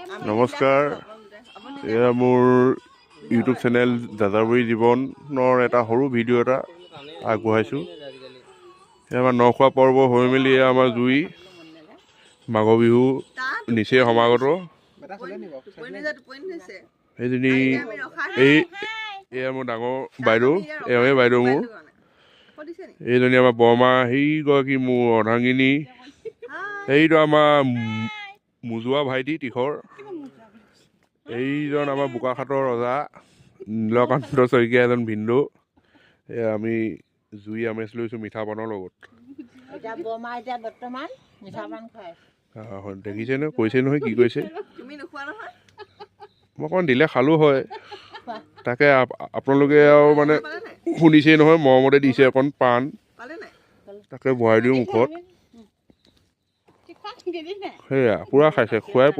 নমস্কাৰ, এয়া মোৰ ইউটিউব চেনেল যাযাবৰী জীৱনৰ এটা সৰু ভিডিঅ' এটা আগবঢ়াইছোঁ। আমাৰ নখোৱা পৰ্ব হৈ মেলি আমাৰ জুই মাঘ বিহু নিচেই সমাগত। সেইজনী এয়া মোৰ ডাঙৰ বাইদেউ, এওঁৱে বাইদেউ মোৰ। এইজনী আমাৰ বৰমা, সেইগৰাকী মোৰ অৰ্ধাংগিনী। সেইটো আমাৰ মোজোৱা ভাইটি তীখৰ। এইজন আমাৰ বোকাখাটৰ ৰজা নীলকান্ত শইকীয়া, এজন ভিনদেউ। আমি জুই আমেজ লৈছোঁ মিঠা পানৰ লগত। দেখিছে নহয়, কৈছে নহয় কি কৈছে। মই অকণ দিলে খালোঁ হয়, তাকে আপোনালোকে আৰু মানে শুনিছেই নহয়, মৰমতে দিছে অকণ পাণ, তাকে ভৰাই দিওঁ মুখত। সেয়া পূৰা খাইছে, খুৱাই